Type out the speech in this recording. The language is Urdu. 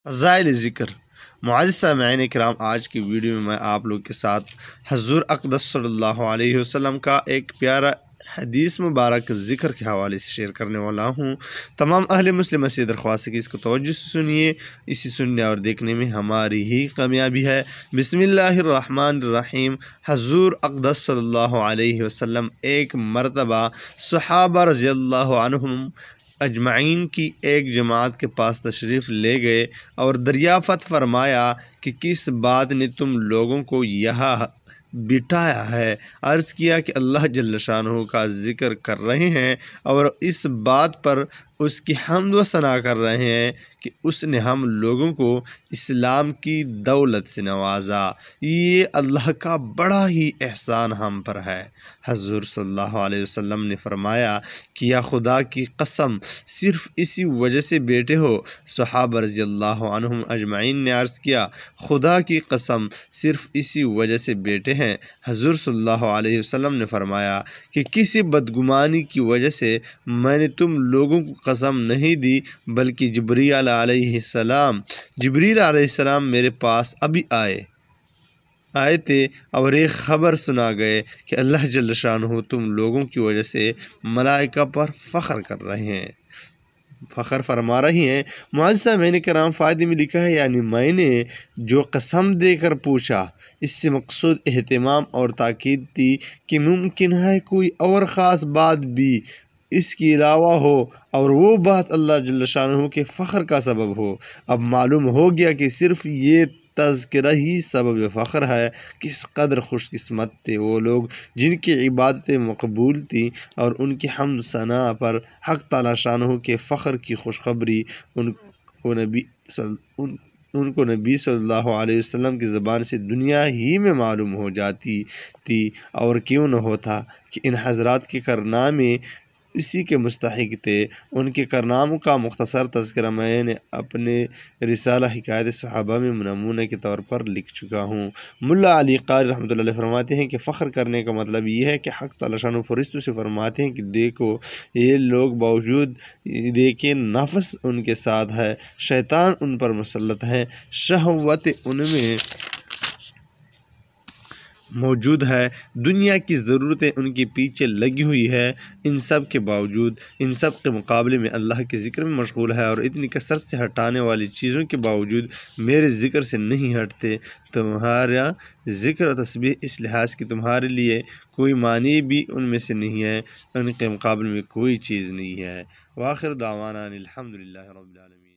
فضائل ذکر۔ معزز سامعین کرام، آج کی ویڈیو میں آپ لوگ کے ساتھ حضور اقدس صلی اللہ علیہ وسلم کا ایک پیارا حدیث مبارک ذکر کے حوالے سے شیئر کرنے والا ہوں۔ تمام اہل مسلم سے درخواست ہے کہ اس کو توجہ سے سنیے، اسی سننے اور دیکھنے میں ہماری ہی کامیابی ہے۔ بسم اللہ الرحمن الرحیم۔ حضور اقدس صلی اللہ علیہ وسلم ایک مرتبہ صحابہ رضی اللہ عنہم اجمعین کی ایک جماعت کے پاس تشریف لے گئے اور دریافت فرمایا کہ کس بات نے تم لوگوں کو یہاں بٹھایا ہے۔ عرض کیا کہ اللہ جل شانہ کا ذکر کر رہے ہیں اور اس بات پر اس کی حمد و ثنا کر رہے ہیں کہ اس نے ہم لوگوں کو اسلام کی دولت سے نوازا، یہ اللہ کا بڑا ہی احسان ہم پر ہے۔ حضور صلی اللہ علیہ وسلم نے فرمایا کہ یا خدا کی قسم صرف اسی وجہ سے بیٹھے ہو؟ صحابہ رضی اللہ عنہم اجمعین نے عرض کیا خدا کی قسم صرف اسی وجہ سے بیٹھے ہیں۔ حضور صلی اللہ علیہ وسلم نے فرمایا کہ کسی بدگمانی کی وجہ سے میں نے تم لوگوں کو قسم نہیں دی، بلکہ جبریل علیہ السلام میرے پاس ابھی آئے تھے اور ایک خبر سنا گئے کہ اللہ جل شانہ تم لوگوں کی وجہ سے ملائکہ پر فخر فرما رہی ہیں۔ معزز سامعین کرام، فائدے میں لکھا ہے یعنی میں نے جو قسم دے کر پوچھا، اس سے مقصود اہتمام اور تاکید تھی کہ ممکن ہے کوئی اور خاص بات بھی اس کے علاوہ ہو اور وہ بات اللہ جل شانہ کے فخر کا سبب ہو۔ اب معلوم ہو گیا کہ صرف یہ تذکرہ ہی سبب فخر ہے۔ کس قدر خوش قسمت تھے وہ لوگ جن کی عبادتیں مقبول تھیں اور ان کی حمد ثنا پر حق تعالی شانہ کے فخر کی خوشخبری ان کو نبی صلی اللہ علیہ وسلم کی زبان سے دنیا ہی میں معلوم ہو جاتی تھی۔ اور کیوں نہ ہوتا کہ ان حضرات کے کارنامے اسی کے مستحق تھے۔ ان کے کارناموں کا مختصر تذکرہ میں نے اپنے رسالہ حکایت صحابہ میں نمونے کے طور پر لکھ چکا ہوں۔ ملا علی قاری رحمۃ اللہ علیہ فرماتے ہیں کہ فخر کرنے کا مطلب یہ ہے کہ حق تعالی شانہ فرشتوں سے فرماتے ہیں کہ دیکھو یہ لوگ باوجود دیکھے نفس ان کے ساتھ ہے، شیطان ان پر مسلط ہے، شہوت ان میں موجود ہے، دنیا کی ضرورتیں ان کے پیچھے لگی ہوئی ہے، ان سب کے باوجود، ان سب کے مقابلے میں اللہ کے ذکر میں مشغول ہے اور اتنی کثرت سے ہٹانے والی چیزوں کے باوجود میرے ذکر سے نہیں ہٹتے۔ تمہارا ذکر و تسبیح اس لحاظ کی تمہارے لیے کوئی معنی بھی ان میں سے نہیں ہے، ان کے مقابلے میں کوئی چیز نہیں ہے۔ وآخر دعوانا الحمدللہ رب العالمین۔